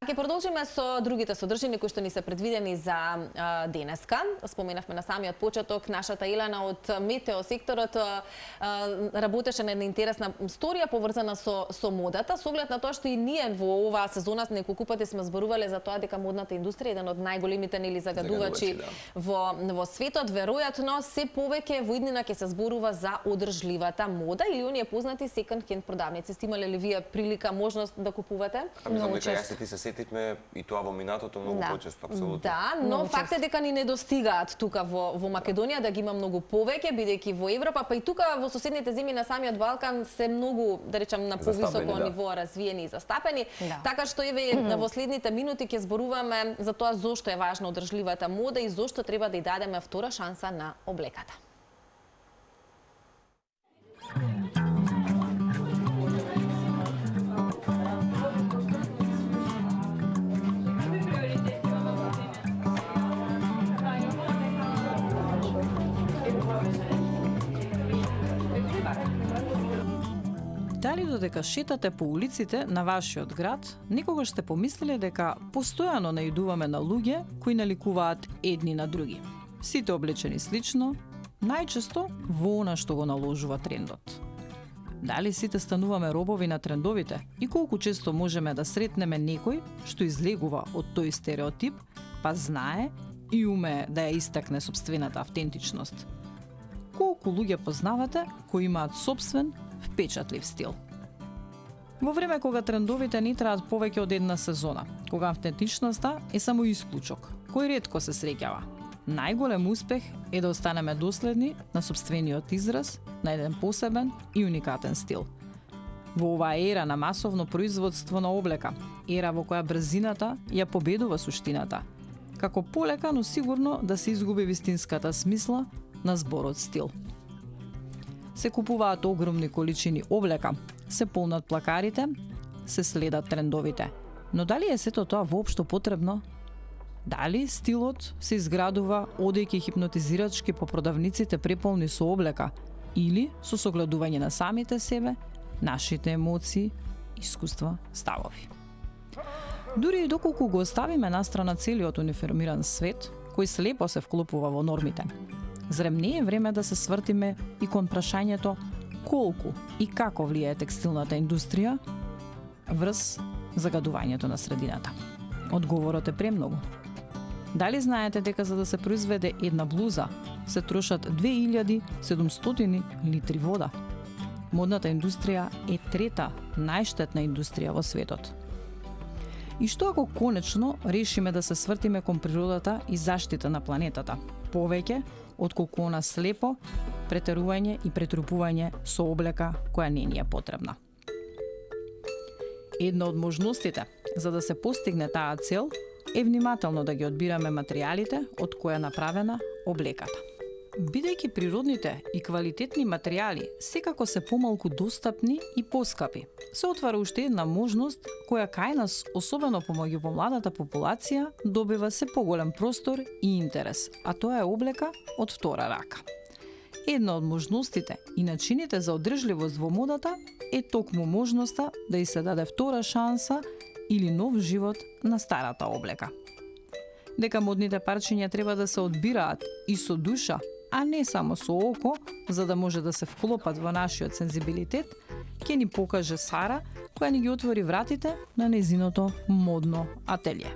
Ќе продолжиме со другите содржини кои што ни се предвидени за денеска. Споменавме на самиот почеток, нашата Елена од метео секторот работеше на една интересна сторија поврзана со модата, со оглед на тоа што и ние во оваа сезона неколку пати сме зборувале за тоа дека модната индустрија е еден од најголемите загадувачи во светот. Веројатно се повеќе во иднина ќе се зборува за одржливата мода или оние познати second hand продавници. Сте имале ли вие прилика, можност да купувате? Мислам дека јас и ти се сетивме и тоа во минатото многу почесто, апсолутно. Да, но факт е дека ни недостигаат тука во Македонија, да ги има многу повеќе, бидејќи во Европа, па и тука во соседните земји на самиот Балкан се многу, да речам, на повисоко ниво развиени и застапени. Така што еве во следните минути ќе зборуваме за тоа зошто е важна одржливата мода и зошто треба да ја дадеме втора шанса на облеката. Дали додека шетате по улиците на вашиот град, некогаш сте помислиле дека постојано наидуваме на луѓе кои наликуваат едни на други. Сите облечени слично, најчесто во она што го наложува трендот. Дали сите стануваме робови на трендовите и колку често можеме да сретнеме некој што излегува од тој стереотип, па знае и умее да ја истакне сопствената автентичност? Колку луѓе познавате кои имаат сопствен впечатлив стил? Во време кога трендовите не траат повеќе од една сезона, кога автентичноста е само исклучок, кој ретко се среќава, најголем успех е да останеме доследни на сопствениот израз, на еден посебен и уникатен стил. Во оваа ера на масовно производство на облека, ера во која брзината ја победува суштината, како полека, но сигурно да се изгуби вистинската смисла на зборот стил. Се купуваат огромни количини облека, се полнат плакарите, се следат трендовите. Но дали е сето тоа воопшто потребно? Дали стилот се изградува одејќи хипнотизирачки по продавниците преполни со облека или со согледување на самите себе, нашите емоции, искуства, ставови? Дури и доколку го оставиме настрана целиот униформиран свет, кој слепо се вклопува во нормите, зарем не е време да се свртиме и кон прашањето колку и како влијае текстилната индустрија врз загадувањето на средината? Одговорот е премногу. Дали знаете дека за да се произведе една блуза се трошат 2700 литри вода? Модната индустрија е трета најштетна индустрија во светот. И што ако конечно решиме да се свртиме кон природата и заштита на планетата, повеќе отколку она слепо претерување и претрупување со облека која не ни е потребна? Една од можностите за да се постигне таа цел е внимателно да ги одбираме материјалите од која е направена облеката. Бидејќи природните и квалитетни материјали секако се помалку достапни и поскапи, се отвара уште една можност која кај нас, особено помеѓу помладата популација, добива се поголем простор и интерес, а тоа е облека од втора рака. Една од можностите и начините за одржливост во модата е токму можноста да и се даде втора шанса или нов живот на старата облека. Дека модните парчиња треба да се одбираат и со душа, а не само со око, за да може да се вклопат во нашиот сензибилитет, ќе ни покаже Сара, која ни ги отвори вратите на незиното модно ателје.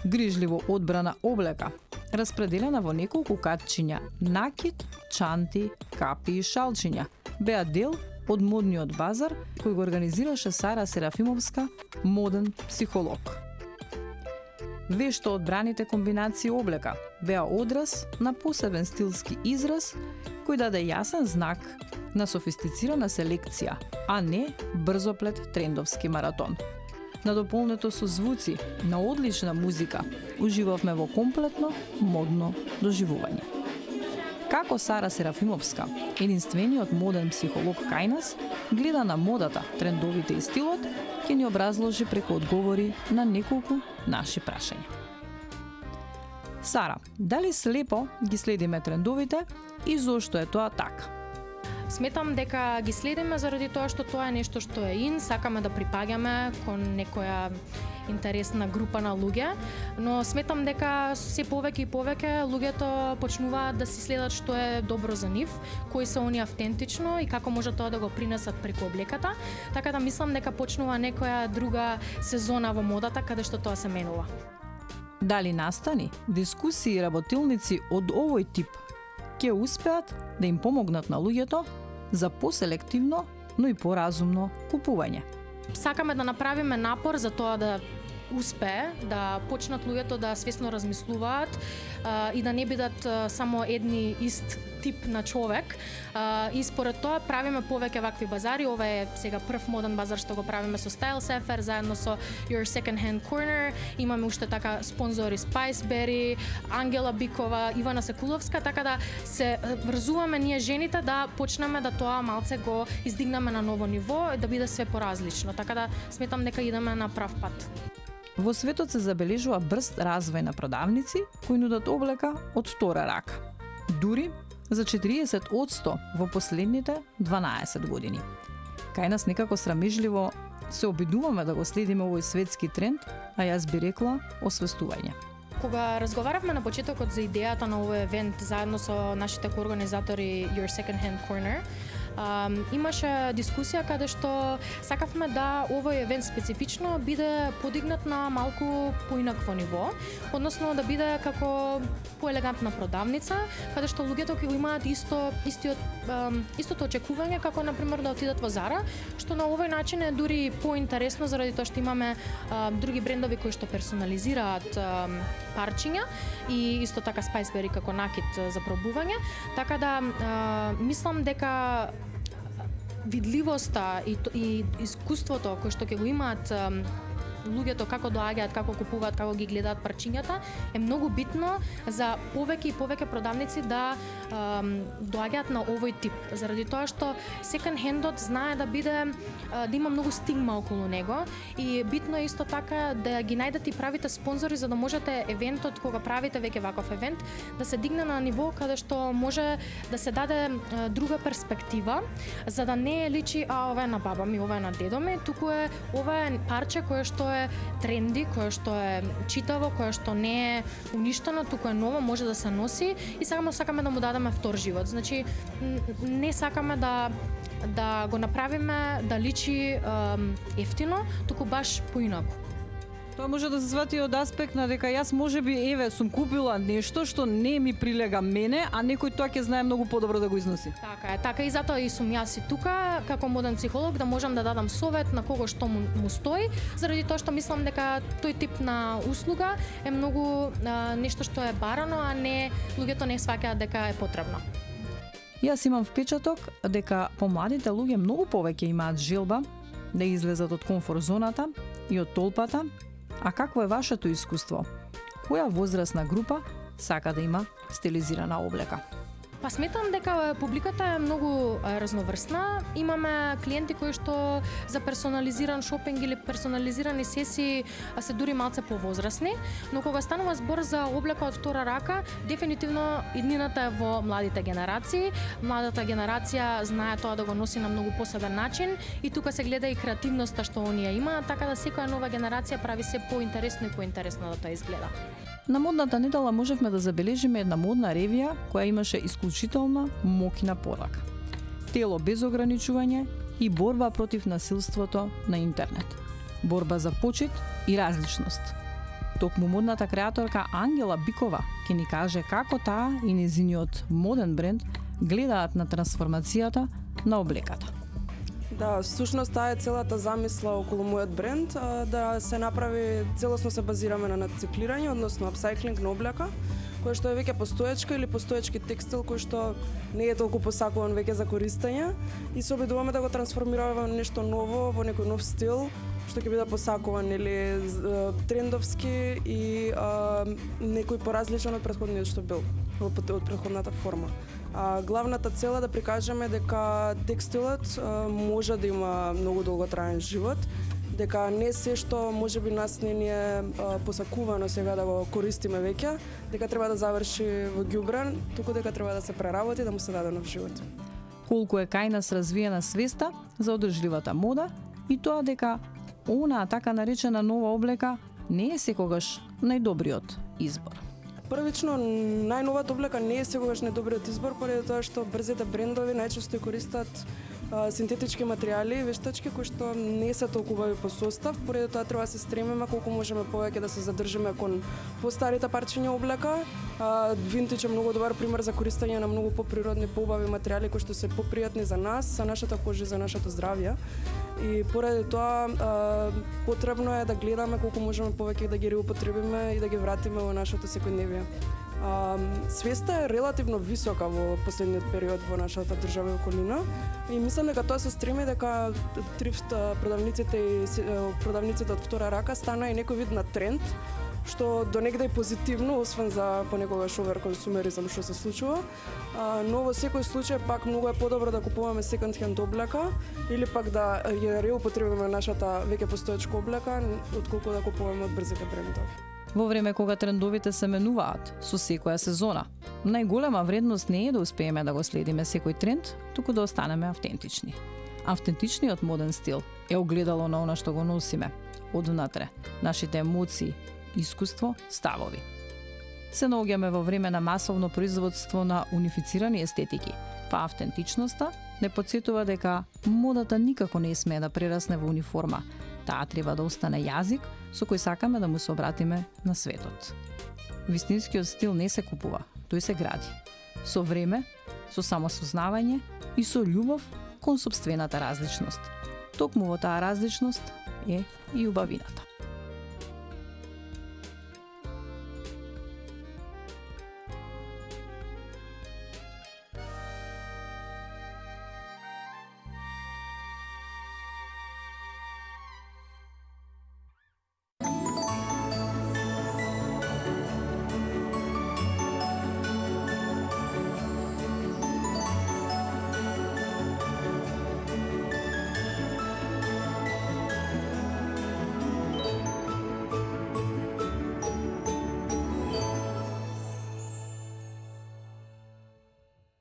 Грижливо одбрана облека, распределена во неколку катчиња, накид, чанти, капи и шалчиња, беа дел од модниот базар кој го организираше Сара Серафимовска, моден психолог. Вешто одбраните комбинации облека беа одраз на посебен стилски израз кој даде јасен знак на софистицирана селекција, а не брзоплет трендовски маратон. Надополнето со звуци на одлична музика, уживавме во комплетно модно доживување. Како Сара Серафимовска, единствениот моден психолог кај нас, гледа на модата, трендовите и стилот, ќе ни образложи преку одговори на неколку наши прашања. Сара, дали слепо ги следиме трендовите и зошто е тоа така? Сметам дека ги следиме заради тоа што тоа е нешто што е ин, сакаме да припаѓаме кон некоја интересна група на луѓе, но сметам дека се повеќе и повеќе луѓето почнуваат да си следат што е добро за нив, кои се они автентично и како може тоа да го принесат преку облеката, така да мислам дека почнува некоја друга сезона во модата каде што тоа се менува. Дали настани дискусии и работилници од овој тип ќе успеат да им помогнат на луѓето за поселективно, но и поразумно купување? Сакаме да направиме напор за тоа да успее, да почнат луѓето да свесно размислуваат и да не бидат само едни ист тип на човек. И според тоа правиме повеќе вакви базари. Ова е сега прв моден базар што го правиме со Style Sefer, заедно со Your Second Hand Corner. Имаме уште така спонзори Spiceberry, Ангела Бикова, Ивана Секуловска, така да се врзуваме ние жените да почнеме да тоа малце го издигнеме на ново ниво и да биде све поразлично. Така да сметам дека идеме на прав пат. Во светот се забележува брз развој на продавници кои нудат облека од втора рака. Дури за 40% во последните 12 години. Кај нас некако срамежливо се обидуваме да го следиме овој светски тренд, а јас би рекла освестување. Кога разговаравме на почетокот за идејата на овој евент заедно со нашите коорганизатори Your Second Hand Corner, имаше дискусија каде што сакавме да овој евент специфично биде подигнат на малку поинакво ниво, односно да биде како поелегантна продавница, каде што луѓето ќе го имаат истото очекување како на пример да отидат во Зара, што на овој начин е дури поинтересно заради тоа што имаме други брендови кои што персонализираат парчиња и исто така Spiceberry како накид за пробување, така да мислам дека видливоста и искуството кој што ќе го имаат луѓето како доаѓаат, како купуваат, како ги гледаат парчињата е многу битно за повеќе и повеќе продавници да доаѓаат на овој тип. Заради тоа што second handот знае да биде да има многу стигма околу него и битно е исто така да ги најдете и правите спонзори за да можете евентот кога правите веќе ваков евент да се дигне на ниво каде што може да се даде друга перспектива, за да не личи ова е на баба ми, ова е на дедо ми, туку е ова е парче кое што е тренди, кое што е читаво, кое што не е уништено, туку е ново, може да се носи и сакаме да му дадеме втор живот. Значи не сакаме да го направиме да личи ефтино, туку баш поинаку. Тоа може да се свати од аспект на дека јас можеби еве сум купила нешто што не ми прилега мене, а некој тоа ќе знае многу подобро да го износи. Така и затоа и сум јас и тука како моден психолог да можам да дадам совет на кого што му стои, заради тоа што мислам дека тој тип на услуга е многу нешто што е барано, а не луѓето не сваќаат дека е потребно. Јас имам впечаток дека помладите луѓе многу повеќе имаат желба да излезат од комфорт зоната и од толпата. А какво е вашето искуство? Која возрастна група сака да има стилизирана облека? Па сметам дека публиката е многу разноврсна. Имаме клиенти кои што за персонализиран шопинг или персонализирани сесии се дури малце повозрасни, но кога станува збор за облека од втора рака, дефинитивно иднината е во младите генерации. Младата генерација знае тоа да го носи на многу посебен начин и тука се гледа и креативноста што оние имаат, така да секоја нова генерација прави се поинтересно и поинтересно да тоа изгледа. На модната недела можевме да забележиме една модна ревија која имаше исклучителна моќна порака. Тело без ограничување и борба против насилството на интернет. Борба за почит и различност. Токму модната креаторка Ангела Бикова ќе ни каже како таа и нејзиниот моден бренд гледаат на трансформацијата на облеката. Да, всушност таа е целата замисла околу мојот бренд, да се направи, целосно се базираме на нациклирање, односно апсайклинг на облека, кој што е веќе постоечка или постоечки текстил кој што не е толку посакуван веќе за користење и се обидуваме да го трансформираме во нешто ново, во некој нов стил, што ќе биде посакуван или трендовски и некој поразличен од претходниот што бил, од претходната форма. Главната цел е да прикажеме дека текстилот може да има многу долготраен живот, дека не се што можеби нас не ни е посакувано сега да го користиме веќе, дека треба да заврши во ѓубран, туку дека треба да се преработи, да му се даде нов живот. Колку е кај нас развиена свеста за одржливата мода и тоа дека онаа така наречена нова облека не е секогаш најдобриот избор. Првично, најновата облека не е секогаш најдобриот избор, поради тоа што брзите брендови најчесто користат синтетички материјали, вештачки кои што не се толку убави по состав, поради тоа треба да се стремиме колку можеме повеќе да се задржиме кон постарите парчиња облека. Винтич е многу добар пример за користење на многу поприродни, поубави материјали кои што се попријатни за нас, за нашата кожа и за нашето здравје. И поради тоа потребно е да гледаме колку можеме повеќе да ги реупотребиме и да ги вратиме во нашето секојдневие. Свеста е релативно висока во последниот период во нашата држава и околина и мислам дека тоа се стреми дека трифт продавниците и продавниците од втора рака стана и некој вид на тренд, што до негде е позитивно, освен за понекогаш оверконсумеризам што се случува. Но во секој случај пак многу е подобро да купуваме секонд хенд облека или пак да ја реупотребиме нашата веќе постоечка облека, отколку да купуваме од брзите брендови. Во време кога трендовите се менуваат со секоја сезона, најголема вредност не е да успееме да го следиме секој тренд, туку да останеме автентични. Автентичниот моден стил е огледало на она што го носиме, одвнатре, нашите емоции, искуство, ставови. Се наоѓаме во време на масовно производство на унифицирани естетики, па автентичноста не потсетува дека модата никако не смее да прерасне во униформа. Таа треба да остане јазик со кој сакаме да му се обратиме на светот. Вистинскиот стил не се купува, тој се гради. Со време, со самосознавање и со љубов кон сопствената различност. Токму во таа различност е и убавината.